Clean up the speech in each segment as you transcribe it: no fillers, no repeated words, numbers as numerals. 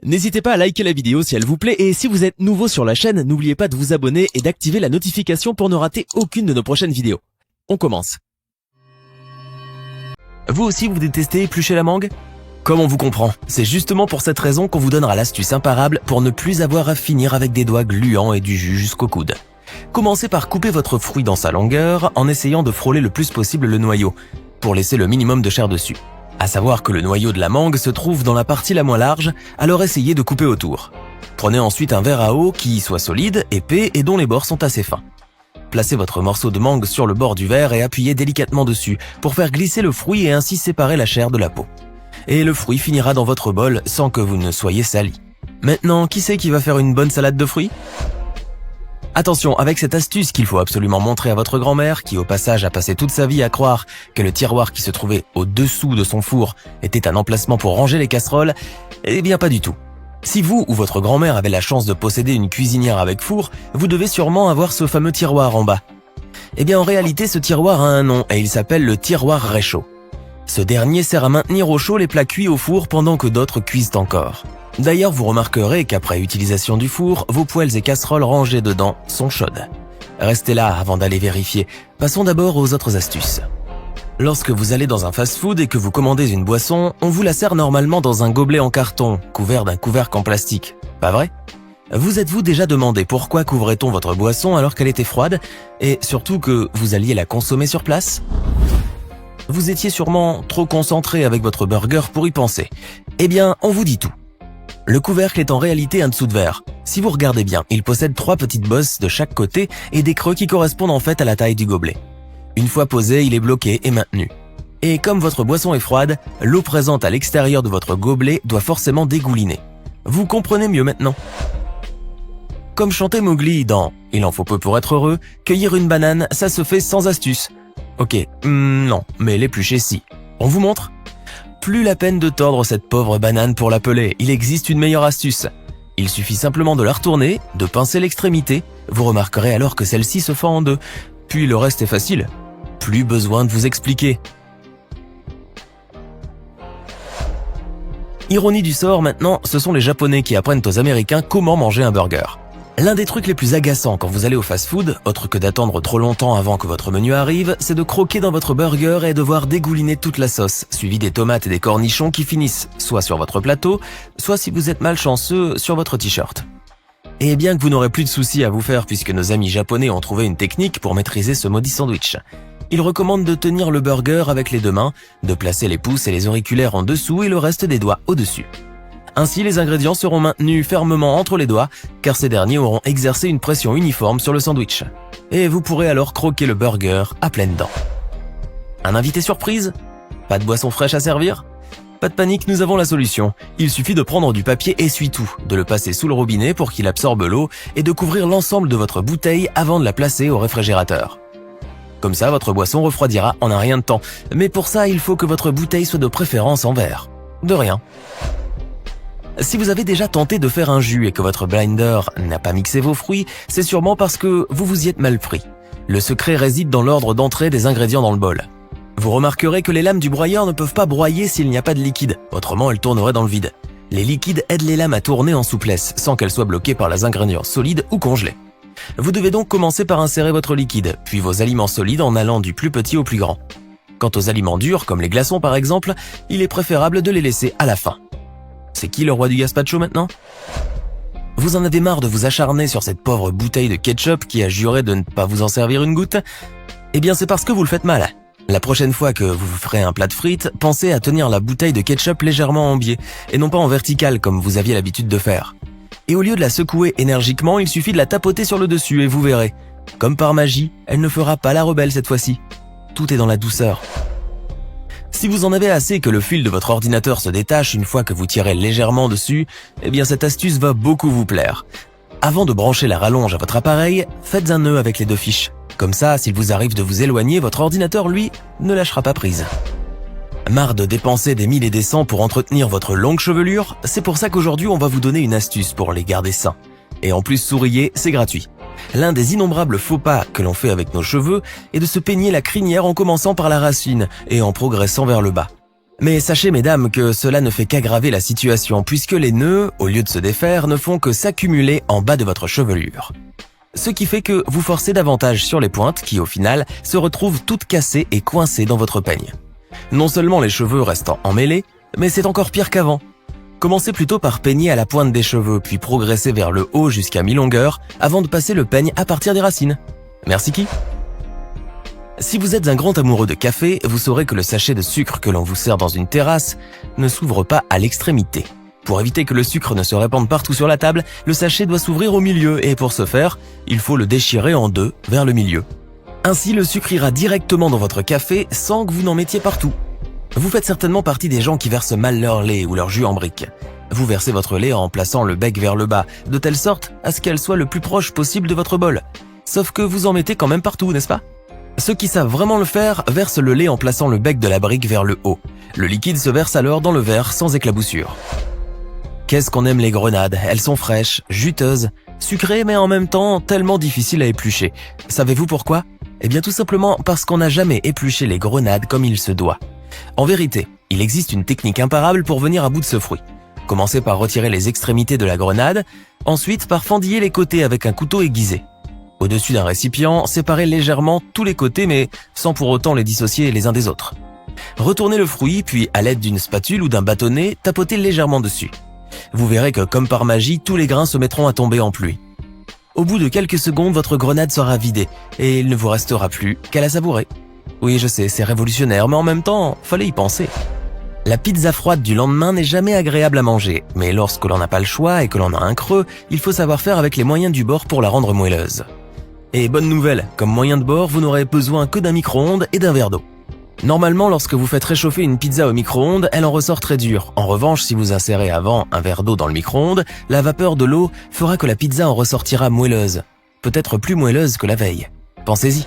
N'hésitez pas à liker la vidéo si elle vous plaît et si vous êtes nouveau sur la chaîne, n'oubliez pas de vous abonner et d'activer la notification pour ne rater aucune de nos prochaines vidéos. On commence. Vous aussi vous détestez éplucher la mangue ? Comme on vous comprend, c'est justement pour cette raison qu'on vous donnera l'astuce imparable pour ne plus avoir à finir avec des doigts gluants et du jus jusqu'au coude. Commencez par couper votre fruit dans sa longueur en essayant de frôler le plus possible le noyau, pour laisser le minimum de chair dessus. À savoir que le noyau de la mangue se trouve dans la partie la moins large, alors essayez de couper autour. Prenez ensuite un verre à eau qui soit solide, épais et dont les bords sont assez fins. Placez votre morceau de mangue sur le bord du verre et appuyez délicatement dessus pour faire glisser le fruit et ainsi séparer la chair de la peau. Et le fruit finira dans votre bol sans que vous ne soyez sali. Maintenant, qui c'est qui va faire une bonne salade de fruits ? Attention, avec cette astuce qu'il faut absolument montrer à votre grand-mère, qui au passage a passé toute sa vie à croire que le tiroir qui se trouvait au-dessous de son four était un emplacement pour ranger les casseroles, eh bien pas du tout. Si vous ou votre grand-mère avez la chance de posséder une cuisinière avec four, vous devez sûrement avoir ce fameux tiroir en bas. Eh bien en réalité, ce tiroir a un nom et il s'appelle le tiroir réchaud. Ce dernier sert à maintenir au chaud les plats cuits au four pendant que d'autres cuisent encore. D'ailleurs, vous remarquerez qu'après utilisation du four, vos poêles et casseroles rangées dedans sont chaudes. Restez là avant d'aller vérifier. Passons d'abord aux autres astuces. Lorsque vous allez dans un fast-food et que vous commandez une boisson, on vous la sert normalement dans un gobelet en carton, couvert d'un couvercle en plastique. Pas vrai ? Vous êtes-vous déjà demandé pourquoi couvrait-on votre boisson alors qu'elle était froide et surtout que vous alliez la consommer sur place ? Vous étiez sûrement trop concentré avec votre burger pour y penser. Eh bien, on vous dit tout. Le couvercle est en réalité un dessous de verre. Si vous regardez bien, il possède 3 petites bosses de chaque côté et des creux qui correspondent en fait à la taille du gobelet. Une fois posé, il est bloqué et maintenu. Et comme votre boisson est froide, l'eau présente à l'extérieur de votre gobelet doit forcément dégouliner. Vous comprenez mieux maintenant ? Comme chantait Mowgli dans « Il en faut peu pour être heureux », cueillir une banane, ça se fait sans astuce. Ok, non, mais l'éplucher si. On vous montre ? Plus la peine de tordre cette pauvre banane pour la peler, il existe une meilleure astuce. Il suffit simplement de la retourner, de pincer l'extrémité, vous remarquerez alors que celle-ci se fend en deux. Puis le reste est facile. Plus besoin de vous expliquer. Ironie du sort maintenant, ce sont les Japonais qui apprennent aux Américains comment manger un burger. L'un des trucs les plus agaçants quand vous allez au fast-food, autre que d'attendre trop longtemps avant que votre menu arrive, c'est de croquer dans votre burger et de voir dégouliner toute la sauce, suivie des tomates et des cornichons qui finissent soit sur votre plateau, soit si vous êtes malchanceux, sur votre t-shirt. Et bien que vous n'aurez plus de soucis à vous faire puisque nos amis japonais ont trouvé une technique pour maîtriser ce maudit sandwich. Ils recommandent de tenir le burger avec les 2 mains, de placer les pouces et les auriculaires en dessous et le reste des doigts au-dessus. Ainsi, les ingrédients seront maintenus fermement entre les doigts, car ces derniers auront exercé une pression uniforme sur le sandwich. Et vous pourrez alors croquer le burger à pleines dents. Un invité surprise ? Pas de boisson fraîche à servir ? Pas de panique, nous avons la solution. Il suffit de prendre du papier essuie-tout, de le passer sous le robinet pour qu'il absorbe l'eau et de couvrir l'ensemble de votre bouteille avant de la placer au réfrigérateur. Comme ça, votre boisson refroidira en un rien de temps. Mais pour ça, il faut que votre bouteille soit de préférence en verre. De rien. Si vous avez déjà tenté de faire un jus et que votre blender n'a pas mixé vos fruits, c'est sûrement parce que vous vous y êtes mal pris. Le secret réside dans l'ordre d'entrée des ingrédients dans le bol. Vous remarquerez que les lames du broyeur ne peuvent pas broyer s'il n'y a pas de liquide, autrement elles tourneraient dans le vide. Les liquides aident les lames à tourner en souplesse, sans qu'elles soient bloquées par les ingrédients solides ou congelés. Vous devez donc commencer par insérer votre liquide, puis vos aliments solides en allant du plus petit au plus grand. Quant aux aliments durs, comme les glaçons par exemple, il est préférable de les laisser à la fin. C'est qui le roi du gazpacho maintenant ? Vous en avez marre de vous acharner sur cette pauvre bouteille de ketchup qui a juré de ne pas vous en servir une goutte ? Eh bien c'est parce que vous le faites mal. La prochaine fois que vous vous ferez un plat de frites, pensez à tenir la bouteille de ketchup légèrement en biais, et non pas en vertical comme vous aviez l'habitude de faire. Et au lieu de la secouer énergiquement, il suffit de la tapoter sur le dessus et vous verrez. Comme par magie, elle ne fera pas la rebelle cette fois-ci. Tout est dans la douceur. Si vous en avez assez que le fil de votre ordinateur se détache une fois que vous tirez légèrement dessus, eh bien cette astuce va beaucoup vous plaire. Avant de brancher la rallonge à votre appareil, faites un nœud avec les 2 fiches. Comme ça, s'il vous arrive de vous éloigner, votre ordinateur, lui, ne lâchera pas prise. Marre de dépenser des 1000 et des 100 pour entretenir votre longue chevelure? C'est pour ça qu'aujourd'hui, on va vous donner une astuce pour les garder sains. Et en plus, souriez, c'est gratuit. L'un des innombrables faux pas que l'on fait avec nos cheveux est de se peigner la crinière en commençant par la racine et en progressant vers le bas. Mais sachez mesdames que cela ne fait qu'aggraver la situation puisque les nœuds, au lieu de se défaire, ne font que s'accumuler en bas de votre chevelure. Ce qui fait que vous forcez davantage sur les pointes qui, au final, se retrouvent toutes cassées et coincées dans votre peigne. Non seulement les cheveux restent emmêlés, mais c'est encore pire qu'avant. Commencez plutôt par peigner à la pointe des cheveux, puis progressez vers le haut jusqu'à mi-longueur avant de passer le peigne à partir des racines. Merci qui ? Si vous êtes un grand amoureux de café, vous saurez que le sachet de sucre que l'on vous sert dans une terrasse ne s'ouvre pas à l'extrémité. Pour éviter que le sucre ne se répande partout sur la table, le sachet doit s'ouvrir au milieu et pour ce faire, il faut le déchirer en deux vers le milieu. Ainsi, le sucre ira directement dans votre café sans que vous n'en mettiez partout. Vous faites certainement partie des gens qui versent mal leur lait ou leur jus en brique. Vous versez votre lait en plaçant le bec vers le bas, de telle sorte à ce qu'elle soit le plus proche possible de votre bol. Sauf que vous en mettez quand même partout, n'est-ce pas ? Ceux qui savent vraiment le faire versent le lait en plaçant le bec de la brique vers le haut. Le liquide se verse alors dans le verre sans éclaboussure. Qu'est-ce qu'on aime les grenades, elles sont fraîches, juteuses, sucrées mais en même temps tellement difficiles à éplucher. Savez-vous pourquoi ? Eh bien tout simplement parce qu'on n'a jamais épluché les grenades comme il se doit. En vérité, il existe une technique imparable pour venir à bout de ce fruit. Commencez par retirer les extrémités de la grenade, ensuite par fendiller les côtés avec un couteau aiguisé. Au-dessus d'un récipient, séparez légèrement tous les côtés mais sans pour autant les dissocier les uns des autres. Retournez le fruit puis à l'aide d'une spatule ou d'un bâtonnet, tapotez légèrement dessus. Vous verrez que comme par magie, tous les grains se mettront à tomber en pluie. Au bout de quelques secondes, votre grenade sera vidée et il ne vous restera plus qu'à la savourer. Oui, je sais, c'est révolutionnaire, mais en même temps, fallait y penser. La pizza froide du lendemain n'est jamais agréable à manger, mais lorsque l'on n'a pas le choix et que l'on a un creux, il faut savoir faire avec les moyens du bord pour la rendre moelleuse. Et bonne nouvelle, comme moyen de bord, vous n'aurez besoin que d'un micro-ondes et d'un verre d'eau. Normalement, lorsque vous faites réchauffer une pizza au micro-ondes, elle en ressort très dure. En revanche, si vous insérez avant un verre d'eau dans le micro-ondes, la vapeur de l'eau fera que la pizza en ressortira moelleuse. Peut-être plus moelleuse que la veille. Pensez-y.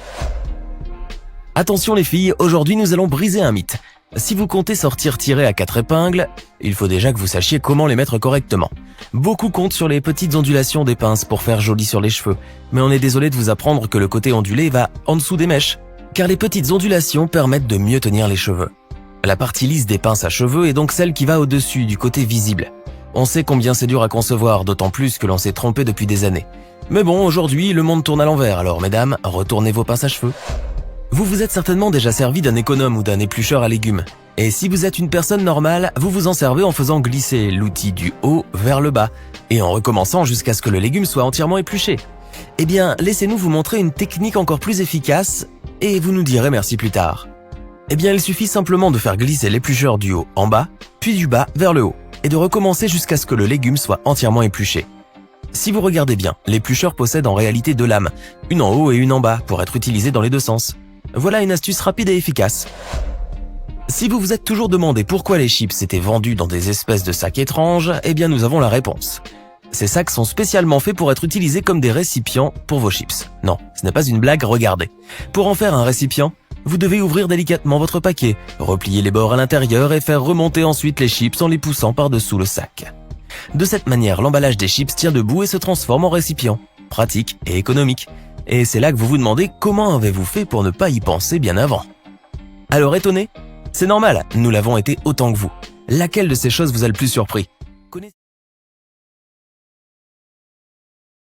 Attention les filles, aujourd'hui nous allons briser un mythe. Si vous comptez sortir tiré à 4 épingles, il faut déjà que vous sachiez comment les mettre correctement. Beaucoup comptent sur les petites ondulations des pinces pour faire joli sur les cheveux, mais on est désolé de vous apprendre que le côté ondulé va en dessous des mèches, car les petites ondulations permettent de mieux tenir les cheveux. La partie lisse des pinces à cheveux est donc celle qui va au-dessus, du côté visible. On sait combien c'est dur à concevoir, d'autant plus que l'on s'est trompé depuis des années. Mais bon, aujourd'hui, le monde tourne à l'envers, alors mesdames, retournez vos pinces à cheveux. Vous vous êtes certainement déjà servi d'un économe ou d'un éplucheur à légumes. Et si vous êtes une personne normale, vous vous en servez en faisant glisser l'outil du haut vers le bas et en recommençant jusqu'à ce que le légume soit entièrement épluché. Eh bien, laissez-nous vous montrer une technique encore plus efficace et vous nous direz merci plus tard. Eh bien, il suffit simplement de faire glisser l'éplucheur du haut en bas, puis du bas vers le haut et de recommencer jusqu'à ce que le légume soit entièrement épluché. Si vous regardez bien, l'éplucheur possède en réalité 2 lames, une en haut et une en bas pour être utilisées dans les 2 sens. Voilà une astuce rapide et efficace. Si vous vous êtes toujours demandé pourquoi les chips étaient vendus dans des espèces de sacs étranges, eh bien nous avons la réponse. Ces sacs sont spécialement faits pour être utilisés comme des récipients pour vos chips. Non, ce n'est pas une blague, regardez. Pour en faire un récipient, vous devez ouvrir délicatement votre paquet, replier les bords à l'intérieur et faire remonter ensuite les chips en les poussant par-dessous le sac. De cette manière, l'emballage des chips tient debout et se transforme en récipient. Pratique et économique. Et c'est là que vous vous demandez comment avez-vous fait pour ne pas y penser bien avant. Alors étonné ? C'est normal, nous l'avons été autant que vous. Laquelle de ces choses vous a le plus surpris ?